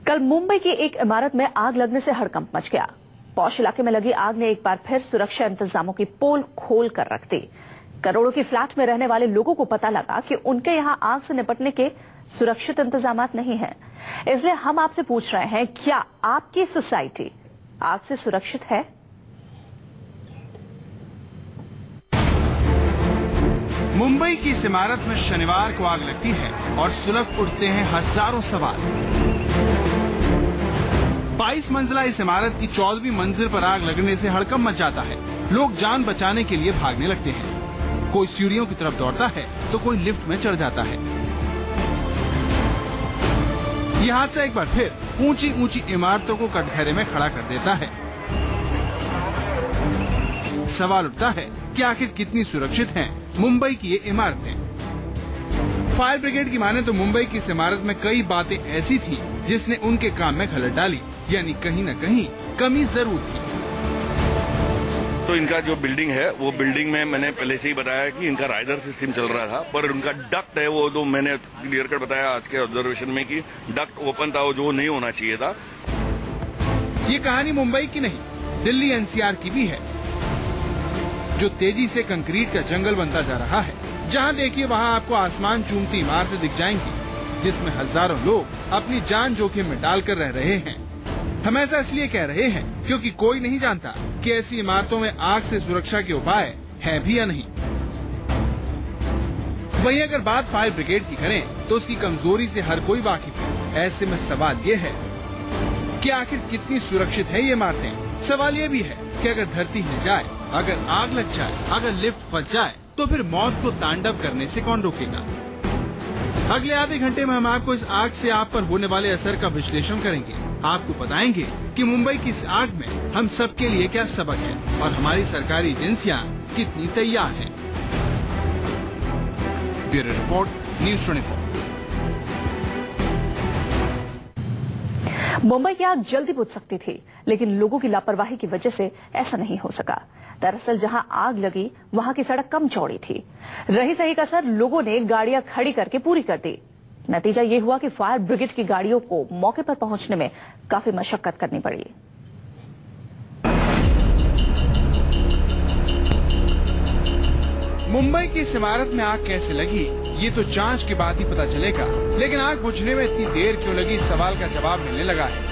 कल मुंबई की एक इमारत में आग लगने से हड़कंप मच गया। पौष इलाके में लगी आग ने एक बार फिर सुरक्षा इंतजामों की पोल खोल कर रख दी। करोड़ों की फ्लैट में रहने वाले लोगों को पता लगा कि उनके यहाँ आग से निपटने के सुरक्षित इंतजामात नहीं हैं। इसलिए हम आपसे पूछ रहे हैं, क्या आपकी सोसाइटी आग से सुरक्षित है? मुंबई की इस इमारत में शनिवार को आग लगती है और सुलग उठते हैं हजारों सवाल। 22 मंजिला इस इमारत की 14वीं मंजिल पर आग लगने से हड़कंप मच जाता है। लोग जान बचाने के लिए भागने लगते हैं। कोई सीढ़ियों की तरफ दौड़ता है तो कोई लिफ्ट में चढ़ जाता है। यह हादसा एक बार फिर ऊंची ऊंची इमारतों को कटघरे में खड़ा कर देता है। सवाल उठता है कि आखिर कितनी सुरक्षित हैं मुंबई की ये इमारतें। फायर ब्रिगेड की माने तो मुंबई की इस इमारत में कई बातें ऐसी थी जिसने उनके काम में खलल डाली, यानी कहीं न कहीं कमी जरूर थी। तो इनका जो बिल्डिंग है वो बिल्डिंग में मैंने पहले से ही बताया कि इनका राइडर सिस्टम चल रहा था, पर उनका डक्ट है वो तो मैंने क्लियर कट बताया आज के ऑब्जर्वेशन में कि डक्ट ओपन था, वो जो नहीं होना चाहिए था। ये कहानी मुंबई की नहीं, दिल्ली एनसीआर की भी है, जो तेजी से कंक्रीट का जंगल बनता जा रहा है। जहां देखिए वहां आपको आसमान चूमती इमारतें दिख जाएंगी, जिसमें हजारों लोग अपनी जान जोखिम में डालकर रह रहे हैं। हम ऐसा इसलिए कह रहे हैं क्योंकि कोई नहीं जानता कि ऐसी इमारतों में आग से सुरक्षा के उपाय हैं भी या नहीं। वहीं अगर बात फायर ब्रिगेड की करें तो उसकी कमजोरी से हर कोई वाकिफ है। ऐसे में सवाल ये है कि आखिर कितनी सुरक्षित है ये इमारतें। सवाल ये भी है कि अगर धरती हिल जाए, अगर आग लग जाए, अगर लिफ्ट फंस जाए तो फिर मौत को तांडव करने से कौन रोकेगा? अगले आधे घंटे में हम आपको इस आग से आप पर होने वाले असर का विश्लेषण करेंगे। आपको बताएंगे कि मुंबई की इस आग में हम सबके लिए क्या सबक है और हमारी सरकारी एजेंसियां कितनी तैयार हैं। Bureau report, news 24। मुंबई की आग जल्दी बुझ सकती थी, लेकिन लोगों की लापरवाही की वजह से ऐसा नहीं हो सका। दरअसल जहां आग लगी वहां की सड़क कम चौड़ी थी। रही सही कसर लोगों ने गाड़ियां खड़ी करके पूरी कर दी। नतीजा ये हुआ कि फायर ब्रिगेड की गाड़ियों को मौके पर पहुंचने में काफी मशक्कत करनी पड़ी। मुंबई की इस इमारत में आग कैसे लगी, ये तो जांच के बाद ही पता चलेगा। लेकिन आग बुझने में इतनी देर क्यों लगी, इस सवाल का जवाब मिलने लगा है।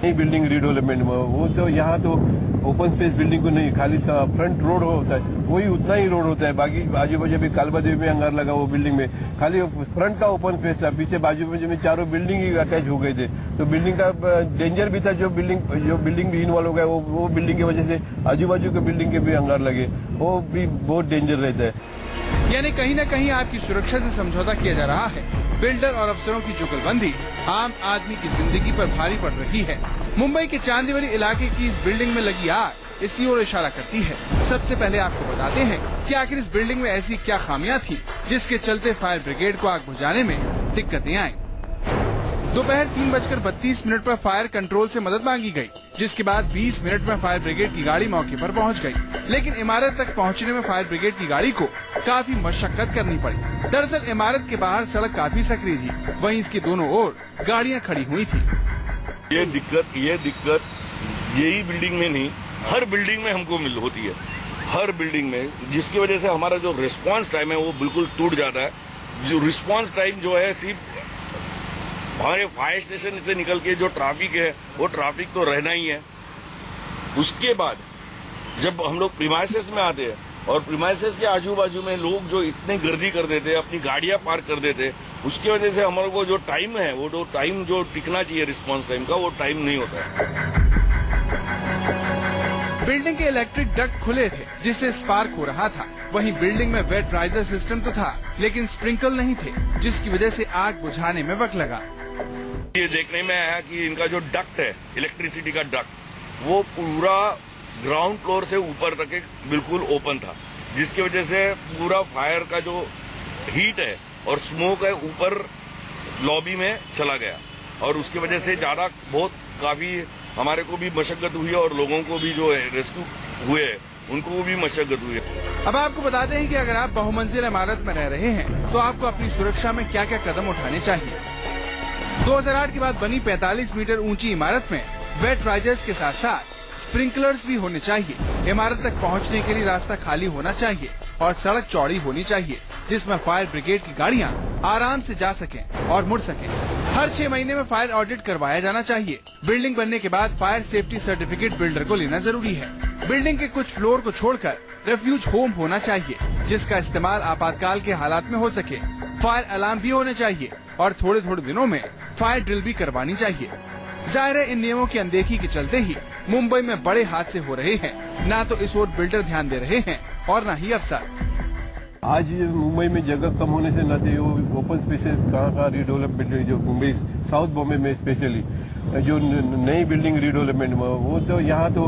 बिल्डिंग रीडेवलपमेंट में वो तो यहाँ तो ओपन स्पेस बिल्डिंग को नहीं, खाली फ्रंट रोड होता है, वही उतना ही रोड होता है। बाकी बाजू बाजू भी कालबादेवी में अंगार लगा वो बिल्डिंग में खाली फ्रंट का ओपन स्पेस था, पीछे बाजू बाजू में चारों बिल्डिंग ही अटैच हो गए थे। तो बिल्डिंग का डेंजर भी था। जो बिल्डिंग भी इन्वॉल्व हो गया वो बिल्डिंग की वजह से आजू बाजू के बिल्डिंग के भी अंगार लगे, वो भी बहुत डेंजर रहता है। यानी कहीं न कहीं आपकी सुरक्षा से समझौता किया जा रहा है। बिल्डर और अफसरों की जुगलबंदी आम आदमी की जिंदगी पर भारी पड़ रही है। मुंबई के चांदीवली इलाके की इस बिल्डिंग में लगी आग इसी ओर इशारा करती है। सबसे पहले आपको बताते हैं कि आखिर इस बिल्डिंग में ऐसी क्या खामियां थी जिसके चलते फायर ब्रिगेड को आग बुझाने में दिक्कतें आई। दोपहर 3:32 पर फायर कंट्रोल से मदद मांगी गई, जिसके बाद 20 मिनट में फायर ब्रिगेड की गाड़ी मौके पर पहुंच गई। लेकिन इमारत तक पहुंचने में फायर ब्रिगेड की गाड़ी को काफी मशक्कत करनी पड़ी। दरअसल इमारत के बाहर सड़क काफी सकरी थी, वहीं इसकी दोनों ओर गाड़ियां खड़ी हुई थी। ये दिक्कत यही बिल्डिंग में नहीं, हर बिल्डिंग में हमको होती है, हर बिल्डिंग में, जिसकी वजह से हमारा जो रिस्पांस टाइम है वो बिल्कुल टूट जाता है। जो रिस्पांस टाइम जो है, सिर्फ हमारे फायर स्टेशन से निकल के जो ट्रैफिक है वो ट्रैफिक तो रहना ही है। उसके बाद जब हम लोग प्रीमाइसेस में आते हैं और प्रीमाइसेस के आजू बाजू में लोग जो इतने गर्दी कर देते हैं, अपनी गाड़ियां पार्क कर देते हैं, उसकी वजह से हमारे को जो टाइम है, वो जो टाइम जो टिकना चाहिए रिस्पांस टाइम का, वो टाइम नहीं होता है। बिल्डिंग के इलेक्ट्रिक डक्ट खुले थे जिससे स्पार्क हो रहा था। वहीं बिल्डिंग में वेट राइजर सिस्टम तो था, लेकिन स्प्रिंकल नहीं थे, जिसकी वजह से आग बुझाने में वक्त लगा। ये देखने में आया कि इनका जो डक्ट है, इलेक्ट्रिसिटी का डक्ट, वो पूरा ग्राउंड फ्लोर से ऊपर तक बिल्कुल ओपन था, जिसकी वजह से पूरा फायर का जो हीट है और स्मोक है ऊपर लॉबी में चला गया, और उसकी वजह से ज्यादा बहुत काफी हमारे को भी मशक्कत हुई है और लोगों को भी जो रेस्क्यू हुए उनको भी मशक्कत हुई है। अब आपको बताते हैं कि अगर आप बहुमंजिल इमारत में रह रहे हैं तो आपको अपनी सुरक्षा में क्या क्या कदम उठाने चाहिए। 2008 के बाद बनी 45 मीटर ऊंची इमारत में वेट राइजर्स के साथ साथ स्प्रिंकलर्स भी होने चाहिए। इमारत तक पहुंचने के लिए रास्ता खाली होना चाहिए और सड़क चौड़ी होनी चाहिए, जिसमें फायर ब्रिगेड की गाड़ियां आराम से जा सकें और मुड़ सकें। हर 6 महीने में फायर ऑडिट करवाया जाना चाहिए। बिल्डिंग बनने के बाद फायर सेफ्टी सर्टिफिकेट बिल्डर को लेना जरूरी है। बिल्डिंग के कुछ फ्लोर को छोड़कर रेफ्यूज होम होना चाहिए, जिसका इस्तेमाल आपातकाल के हालात में हो सके। फायर अलार्म भी होने चाहिए और थोड़े थोड़े दिनों में फायर ड्रिल भी करवानी चाहिए। जाहिर है, इन नियमों की अनदेखी के चलते ही मुंबई में बड़े हादसे हो रहे हैं। ना तो इस ओर बिल्डर ध्यान दे रहे हैं और न ही अफसर। आज मुंबई में जगह कम होने से नाते वो ओपन स्पेसेस कहाँ रिडेवलपमेंट, जो मुंबई साउथ बॉम्बे में स्पेशली जो नई बिल्डिंग रिडेवलपमेंट वो तो यहाँ तो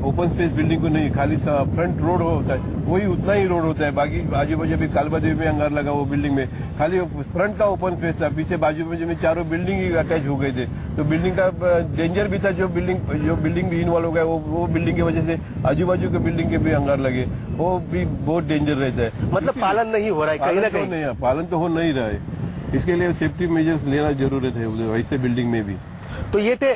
ओपन स्पेस बिल्डिंग को नहीं, खाली फ्रंट रोड होता है, वही उतना ही रोड होता है। बाकी बाजू बाजू भी कालबा देवी में अंगार लगा वो बिल्डिंग में, खाली फ्रंट का ओपन स्पेस था। पीछे बाजू बाजू में चारों बिल्डिंग ही अटैच हो गए थे, तो बिल्डिंग का डेंजर भी था। जो बिल्डिंग भी इन्वॉल्व हो गया वो बिल्डिंग की वजह से आजू बाजू के बिल्डिंग के भी अंगार लगे, वो भी बहुत डेंजर रहता है। मतलब पालन नहीं हो रहा है कहीं ना कहीं। नहीं, पालन तो हो नहीं रहा है। इसके लिए सेफ्टी मेजर्स लेना जरूरत है वैसे बिल्डिंग में भी। तो ये थे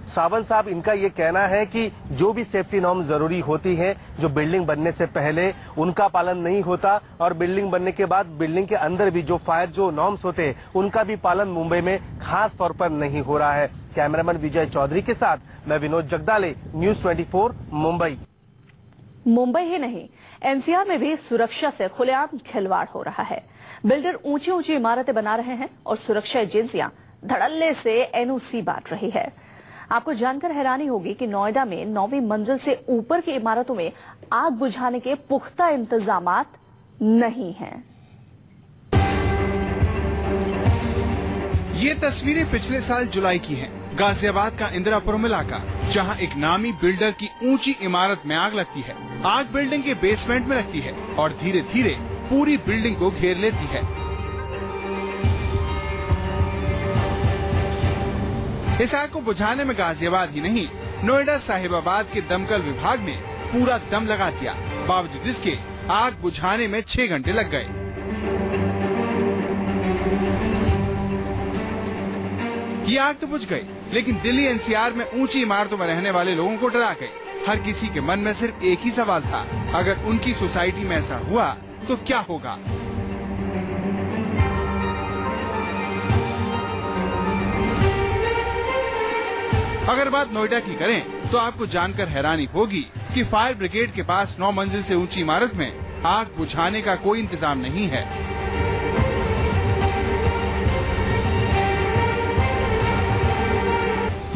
सावंत साहब, इनका ये कहना है कि जो भी सेफ्टी नॉर्म जरूरी होती हैं, जो बिल्डिंग बनने से पहले उनका पालन नहीं होता, और बिल्डिंग बनने के बाद बिल्डिंग के अंदर भी जो फायर जो नॉर्म्स होते हैं उनका भी पालन मुंबई में खास तौर पर नहीं हो रहा है। कैमरामैन विजय चौधरी के साथ मैं विनोद जगदाले, न्यूज 24 मुंबई। मुंबई ही नहीं, एनसीआर में भी सुरक्षा से खुलेआम खिलवाड़ हो रहा है। बिल्डर ऊंची ऊंची इमारतें बना रहे हैं और सुरक्षा एजेंसियां धड़ल्ले से एनओसी बांट रही है। आपको जानकर हैरानी होगी कि नोएडा में 9वीं मंजिल से ऊपर की इमारतों में आग बुझाने के पुख्ता इंतजामात नहीं हैं। ये तस्वीरें पिछले साल जुलाई की हैं। गाजियाबाद का इंदिरापुरम इलाका, जहां एक नामी बिल्डर की ऊंची इमारत में आग लगती है। आग बिल्डिंग के बेसमेंट में लगती है और धीरे धीरे पूरी बिल्डिंग को घेर लेती है। इस आग को बुझाने में गाजियाबाद ही नहीं, नोएडा साहिबाबाद के दमकल विभाग ने पूरा दम लगा दिया। बावजूद इसके आग बुझाने में 6 घंटे लग गए। ये आग तो बुझ गई, लेकिन दिल्ली एनसीआर में ऊंची इमारतों में रहने वाले लोगों को डरा गई। हर किसी के मन में सिर्फ एक ही सवाल था, अगर उनकी सोसाइटी में ऐसा हुआ तो क्या होगा। अगर बात नोएडा की करें तो आपको जानकर हैरानी होगी कि फायर ब्रिगेड के पास 9 मंजिल से ऊंची इमारत में आग बुझाने का कोई इंतजाम नहीं है।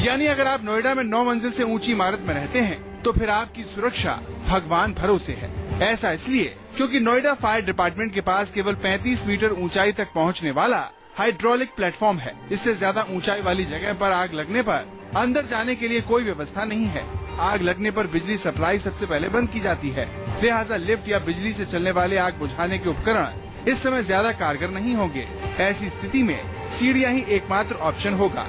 यानी अगर आप नोएडा में 9 मंजिल से ऊंची इमारत में रहते हैं तो फिर आपकी सुरक्षा भगवान भरोसे है। ऐसा इसलिए क्योंकि नोएडा फायर डिपार्टमेंट के पास केवल 35 मीटर ऊंचाई तक पहुंचने वाला हाइड्रोलिक प्लेटफॉर्म है। इससे ज्यादा ऊंचाई वाली जगह पर आग लगने पर अंदर जाने के लिए कोई व्यवस्था नहीं है। आग लगने पर बिजली सप्लाई सबसे पहले बंद की जाती है, लिहाजा लिफ्ट या बिजली से चलने वाले आग बुझाने के उपकरण इस समय ज्यादा कारगर नहीं होंगे। ऐसी स्थिति में सीढ़ियां ही एकमात्र ऑप्शन होगा।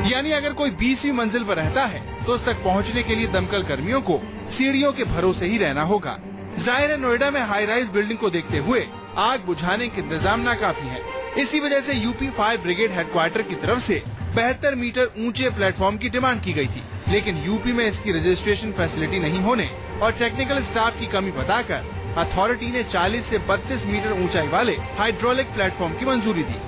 यानी अगर कोई 20वीं मंजिल पर रहता है तो उस तक पहुंचने के लिए दमकल कर्मियों को सीढ़ियों के भरोसे ही रहना होगा। जाहिर है, नोएडा में हाई राइज बिल्डिंग को देखते हुए आग बुझाने के इंतजाम नाकाफी है। इसी वजह से यूपी फायर ब्रिगेड हेडक्वार्टर की तरफ से 72 मीटर ऊंचे प्लेटफॉर्म की डिमांड की गई थी, लेकिन यूपी में इसकी रजिस्ट्रेशन फैसिलिटी नहीं होने और टेक्निकल स्टाफ की कमी बताकर अथॉरिटी ने 40 से 32 मीटर ऊंचाई वाले हाइड्रोलिक प्लेटफॉर्म की मंजूरी दी।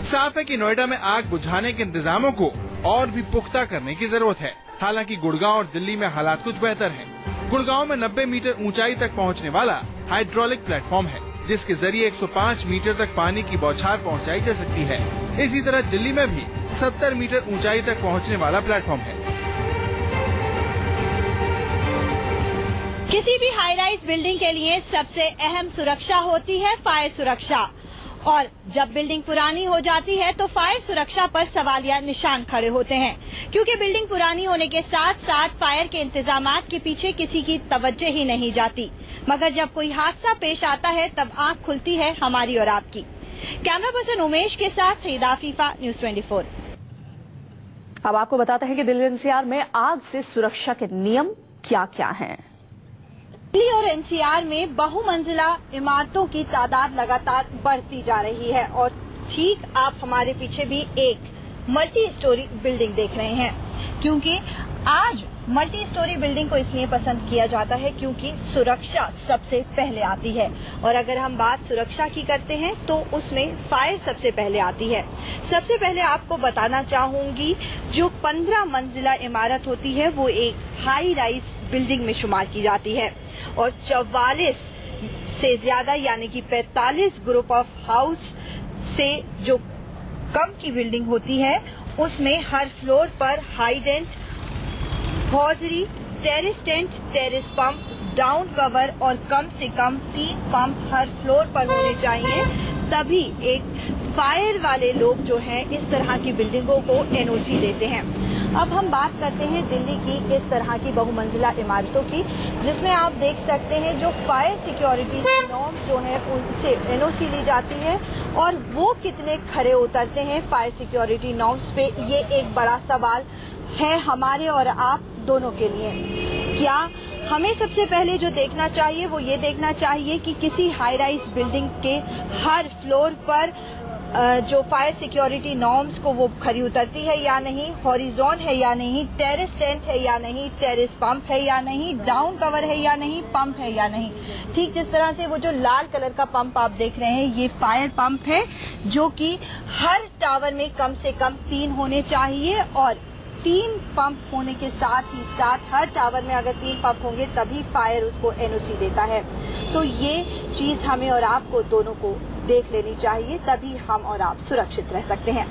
साफ है कि नोएडा में आग बुझाने के इंतजामों को और भी पुख्ता करने की जरूरत है। हालांकि गुड़गांव और दिल्ली में हालात कुछ बेहतर हैं। गुड़गांव में 90 मीटर ऊंचाई तक पहुंचने वाला हाइड्रोलिक प्लेटफॉर्म है, जिसके जरिए 105 मीटर तक पानी की बौछार पहुंचाई जा सकती है। इसी तरह दिल्ली में भी 70 मीटर ऊंचाई तक पहुंचने वाला प्लेटफॉर्म है। किसी भी हाई राइज बिल्डिंग के लिए सबसे अहम सुरक्षा होती है फायर सुरक्षा, और जब बिल्डिंग पुरानी हो जाती है तो फायर सुरक्षा पर सवालिया निशान खड़े होते हैं, क्योंकि बिल्डिंग पुरानी होने के साथ साथ फायर के इंतजामात के पीछे किसी की तवज्जो ही नहीं जाती। मगर जब कोई हादसा पेश आता है तब आंख खुलती है हमारी और आपकी। कैमरा पर्सन उमेश के साथ सईद आफीफा, न्यूज़ 24। अब आपको बताते हैं कि दिल्ली एनसीआर में आग से सुरक्षा के नियम क्या क्या हैं। दिल्ली और एनसीआर में बहुमंजिला इमारतों की तादाद लगातार बढ़ती जा रही है और ठीक आप हमारे पीछे भी एक मल्टी स्टोरी बिल्डिंग देख रहे हैं, क्योंकि आज मल्टी स्टोरी बिल्डिंग को इसलिए पसंद किया जाता है क्योंकि सुरक्षा सबसे पहले आती है। और अगर हम बात सुरक्षा की करते हैं तो उसमें फायर सबसे पहले आती है। सबसे पहले आपको बताना चाहूंगी, जो 15 मंजिला इमारत होती है वो एक हाई राइज बिल्डिंग में शुमार की जाती है और 44 से ज्यादा यानी कि 45 ग्रुप ऑफ हाउस से जो कम की बिल्डिंग होती है उसमें हर फ्लोर पर hydrant, hosiery, terrace tent, terrace pump, down cover और कम से कम 3 पंप हर फ्लोर पर होने चाहिए। तभी एक फायर वाले लोग जो हैं इस तरह की बिल्डिंगों को एनओसी देते हैं। अब हम बात करते हैं दिल्ली की इस तरह की बहुमंजिला इमारतों की, जिसमें आप देख सकते हैं जो फायर सिक्योरिटी नॉर्म्स जो है उनसे एनओसी ली जाती है और वो कितने खरे उतरते हैं फायर सिक्योरिटी नॉर्म्स पे, ये एक बड़ा सवाल है हमारे और आप दोनों के लिए। क्या हमें सबसे पहले जो देखना चाहिए वो ये देखना चाहिए कि किसी हाई राइज बिल्डिंग के हर फ्लोर पर जो फायर सिक्योरिटी नॉर्म्स को वो खरी उतरती है या नहीं, हॉरिजॉन है या नहीं, टेरेस टेंट है या नहीं, टेरेस पंप है या नहीं, डाउन कवर है या नहीं, पंप है या नहीं। ठीक जिस तरह से वो जो लाल कलर का पंप आप देख रहे हैं ये फायर पंप है, जो कि हर टावर में कम से कम 3 होने चाहिए और 3 पंप होने के साथ ही साथ हर टावर में अगर 3 पंप होंगे तभी फायर उसको एनओसी देता है। तो ये चीज हमें और आपको दोनों को देख लेनी चाहिए, तभी हम और आप सुरक्षित रह सकते हैं।